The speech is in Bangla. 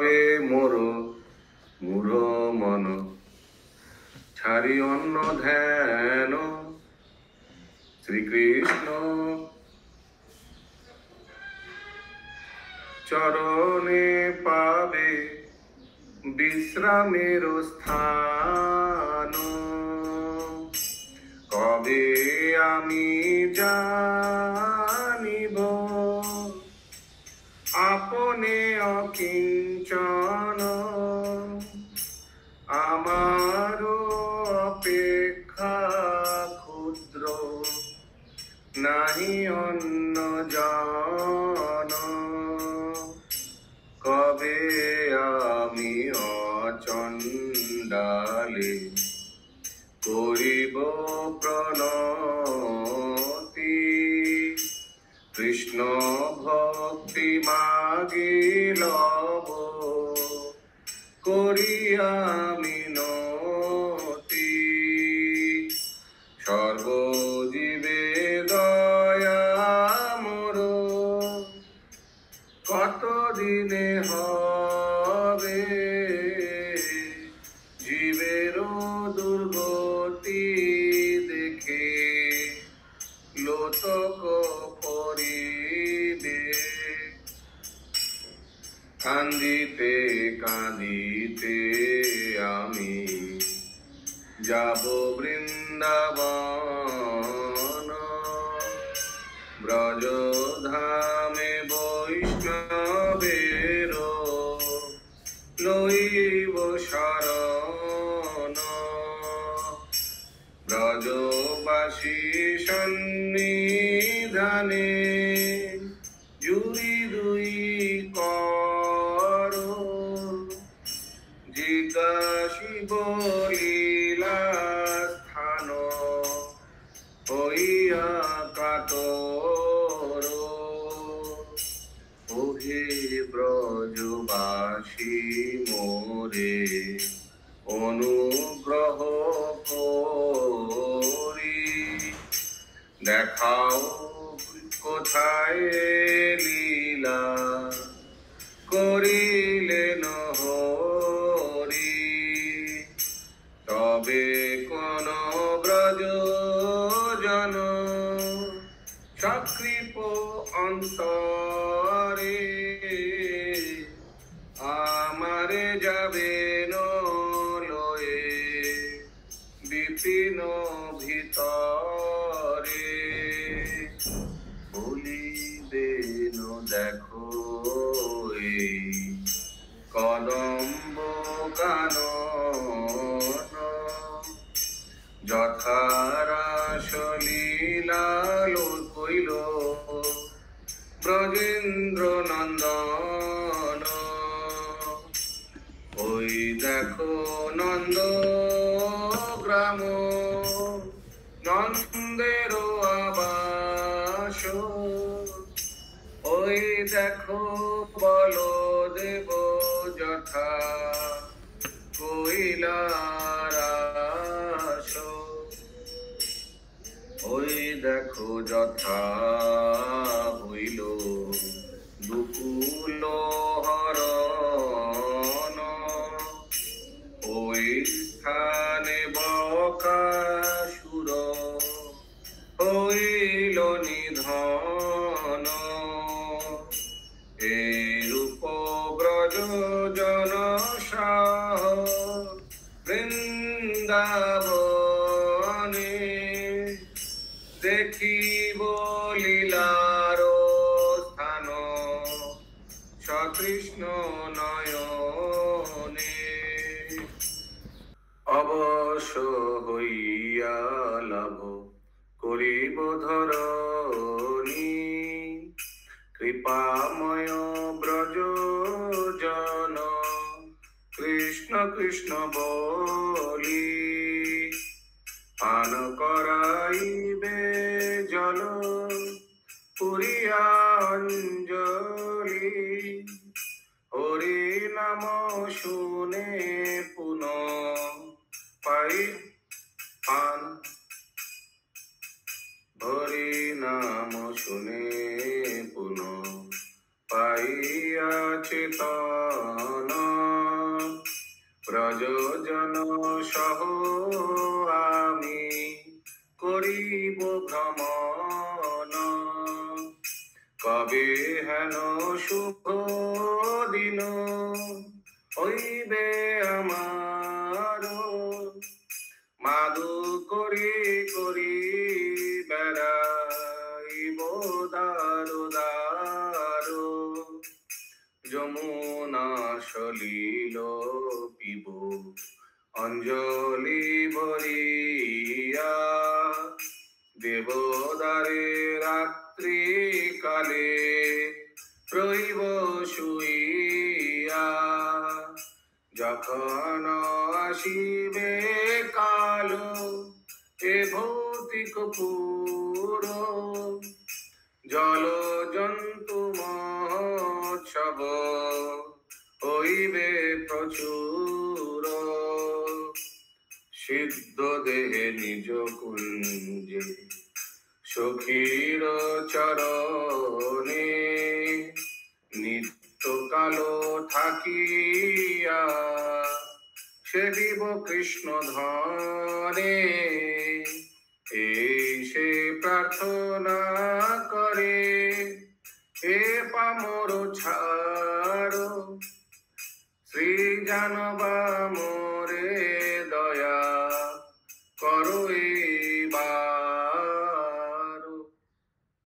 ভাবে মোর মূঢ় মন, ছাড়ি অন্য ধ্যান শ্রীকৃষ্ণ চরণে পাবে বিশ্রামের স্থান। কবে আমি জানিব আপনে অকিঞ্চন, আমার অপেক্ষা ক্ষুদ্র নাহি অন্য জন। কবে আমি অচণ্ডালে করিব প্রণতি, কৃষ্ণ ভক্তি মাগি লব করিয়া মিনতি। সর্বজীবে দয়া মোর কতদিনে হবে, জীবের দুর্গতি দেখে লোতক পরিবে। কান্দিতে কাঁদিতে আমি যাব বৃন্দাবন, ব্রজধামে বৈষ্ণবের লইব শরণ। ব্রজবাসী সন্নিধানে জুড়ি দুই কর, জিজ্ঞাসিব লীলা স্থান হইয়া কাতর। ওহে ব্রজবাসী মোরে অনুগ্রহ করি, দেখাও কোথায় লীলা করিলেন হরি। তবে কোন ব্রজজন সকৃপ অন্তরে, আমারে যাবেন লয়ে বিপিন ভিতরে। বলিবেন দেখো এই কদম্ব কানন, যথারাস লীলা কইল ব্রজেন্দ্র নন্দন। ওই দেখো নন্দ গ্রাম নন্দের আবাস, ওই দেখো বলদেব যথা কইলার আস। ওই দেখো যথা হইল দুকুল হরণ, ওই স্থানে বকাসুর হইল নিধন। এরূপ ব্রজ জন সাহ বৃন্দাবনে, দেখিব লীলার স্থান সকৃষ্ণ নয়নে। অবশ্য হইয়া লাভ করিব ধরণী, কৃপাময় ব্রজ জন কৃষ্ণ কৃষ্ণ বলি। পান করাইবে জল পুরিয়া অঞ্জলি, হরি নাম শুনে পুন পাই পান। হরি নাম শুনে পুন পাইয়া চেতন, ব্রজজন সহ আমি করিব ভ্রমণ, কবে হেন শুভ দিন হইবে আমার। মাদু করি করি বেড়াইব দারো দারো, যমুনা সলিল পিব অঞ্জলি ভরিয়া, দেবদারে রাত্রি কালে রইব শুইয়া। যখন আসিবে কালো এ ভৌতিক পুর, জল জন্তু মহোৎসব হইবে প্রচুর। সিদ্ধ দেহে নিজ কুঞ্জে সখীর চরণে, নিত্য কালো থাকিয়া সেবিব কৃষ্ণ ধনে। এই সে প্রার্থনা করে হে পামর ছাড়ো, শ্রী জানবা